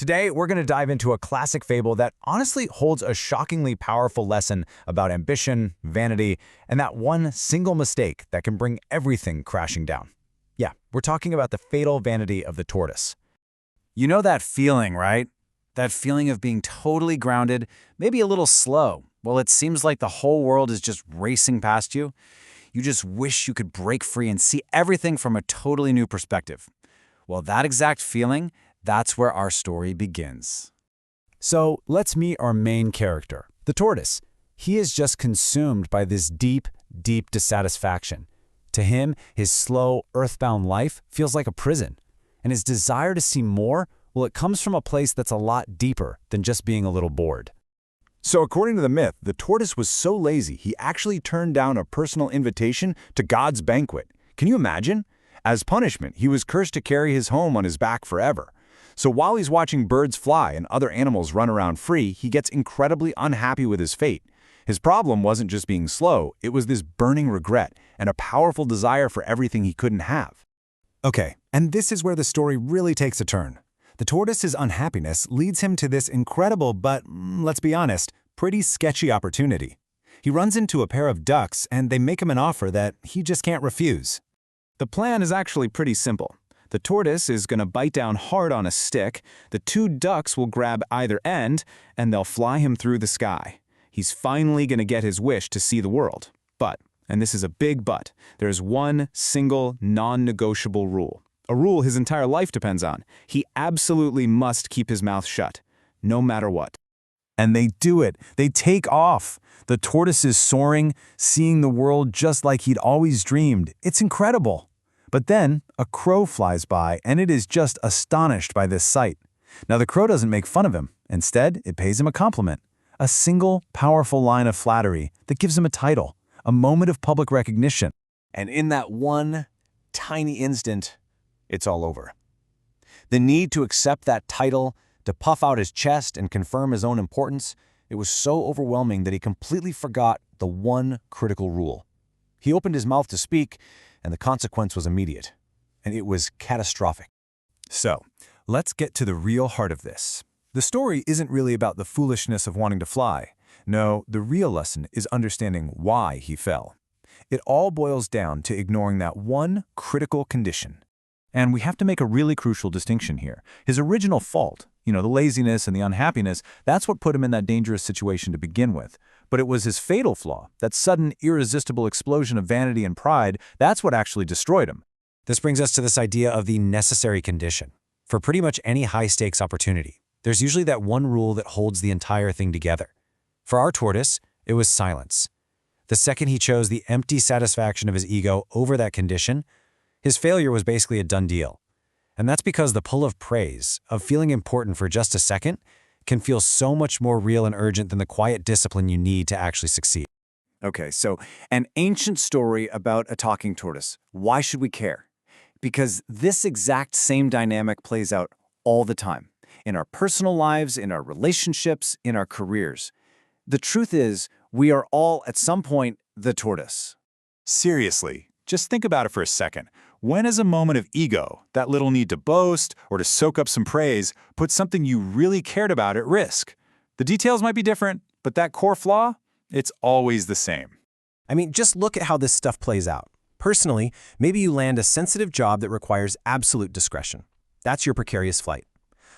Today, we're going to dive into a classic fable that honestly holds a shockingly powerful lesson about ambition, vanity, and that one single mistake that can bring everything crashing down. Yeah, we're talking about the fatal vanity of the tortoise. You know that feeling, right? That feeling of being totally grounded, maybe a little slow. Well, it seems like the whole world is just racing past you. You just wish you could break free and see everything from a totally new perspective. Well, that exact feeling, that's where our story begins. So let's meet our main character, the tortoise. He is just consumed by this deep, deep dissatisfaction. To him, his slow, earthbound life feels like a prison. And his desire to see more, well, it comes from a place that's a lot deeper than just being a little bored. So according to the myth, the tortoise was so lazy he actually turned down a personal invitation to God's banquet. Can you imagine? As punishment, he was cursed to carry his home on his back forever. So while he's watching birds fly and other animals run around free, he gets incredibly unhappy with his fate. His problem wasn't just being slow, it was this burning regret and a powerful desire for everything he couldn't have. Okay, and this is where the story really takes a turn. The tortoise's unhappiness leads him to this incredible but, let's be honest, pretty sketchy opportunity. He runs into a pair of ducks and they make him an offer that he just can't refuse. The plan is actually pretty simple. The tortoise is going to bite down hard on a stick, the two ducks will grab either end, and they'll fly him through the sky. He's finally going to get his wish to see the world. But, and this is a big but, there's one single non-negotiable rule. A rule his entire life depends on. He absolutely must keep his mouth shut, no matter what. And they do it. They take off. The tortoise is soaring, seeing the world just like he'd always dreamed. It's incredible. But then, a crow flies by, and it is just astonished by this sight. Now, the crow doesn't make fun of him. Instead, it pays him a compliment. A single, powerful line of flattery that gives him a title, a moment of public recognition. And in that one tiny instant, it's all over. The need to accept that title, to puff out his chest and confirm his own importance, it was so overwhelming that he completely forgot the one critical rule. He opened his mouth to speak, and the consequence was immediate. And it was catastrophic. So, let's get to the real heart of this. The story isn't really about the foolishness of wanting to fly. No, the real lesson is understanding why he fell. It all boils down to ignoring that one critical condition. And we have to make a really crucial distinction here. His original fault, the laziness and the unhappiness, that's what put him in that dangerous situation to begin with. But it was his fatal flaw, that sudden, irresistible explosion of vanity and pride, that's what actually destroyed him. This brings us to this idea of the necessary condition. For pretty much any high-stakes opportunity, there's usually that one rule that holds the entire thing together. For our tortoise, it was silence. The second he chose the empty satisfaction of his ego over that condition, his failure was basically a done deal. And that's because the pull of praise, of feeling important for just a second, can feel so much more real and urgent than the quiet discipline you need to actually succeed. Okay, so an ancient story about a talking tortoise. Why should we care? Because this exact same dynamic plays out all the time. In our personal lives, in our relationships, in our careers. The truth is, we are all, at some point, the tortoise. Seriously, just think about it for a second. When is a moment of ego, that little need to boast or to soak up some praise, put something you really cared about at risk? The details might be different, but that core flaw, it's always the same. I mean, just look at how this stuff plays out. Personally, maybe you land a sensitive job that requires absolute discretion. That's your precarious flight.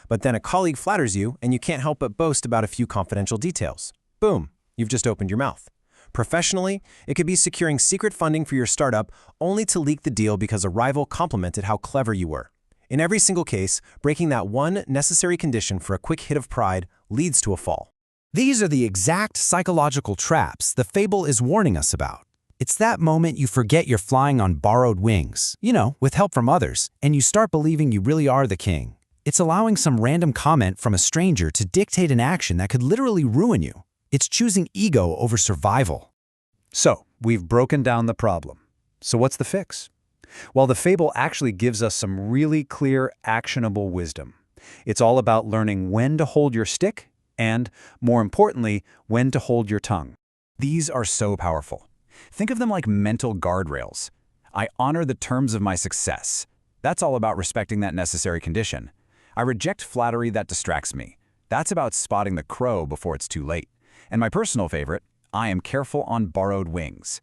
But then a colleague flatters you, and you can't help but boast about a few confidential details. Boom, you've just opened your mouth. Professionally, it could be securing secret funding for your startup only to leak the deal because a rival complimented how clever you were. In every single case, breaking that one necessary condition for a quick hit of pride leads to a fall. These are the exact psychological traps the fable is warning us about. It's that moment you forget you're flying on borrowed wings, with help from others, and you start believing you really are the king. It's allowing some random comment from a stranger to dictate an action that could literally ruin you. It's choosing ego over survival. So, we've broken down the problem. So what's the fix? Well, the fable actually gives us some really clear, actionable wisdom. It's all about learning when to hold your stick and, more importantly, when to hold your tongue. These are so powerful. Think of them like mental guardrails. I honor the terms of my success. That's all about respecting that necessary condition. I reject flattery that distracts me. That's about spotting the crow before it's too late. And my personal favorite, I am careful on borrowed wings.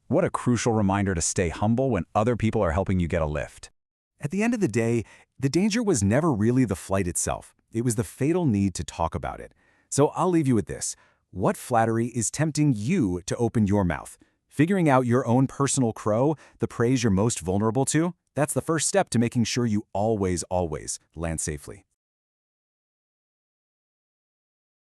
What a crucial reminder to stay humble when other people are helping you get a lift. At the end of the day, the danger was never really the flight itself. It was the fatal need to talk about it. So I'll leave you with this. What flattery is tempting you to open your mouth? Figuring out your own personal crow, the praise you're most vulnerable to? That's the first step to making sure you always land safely.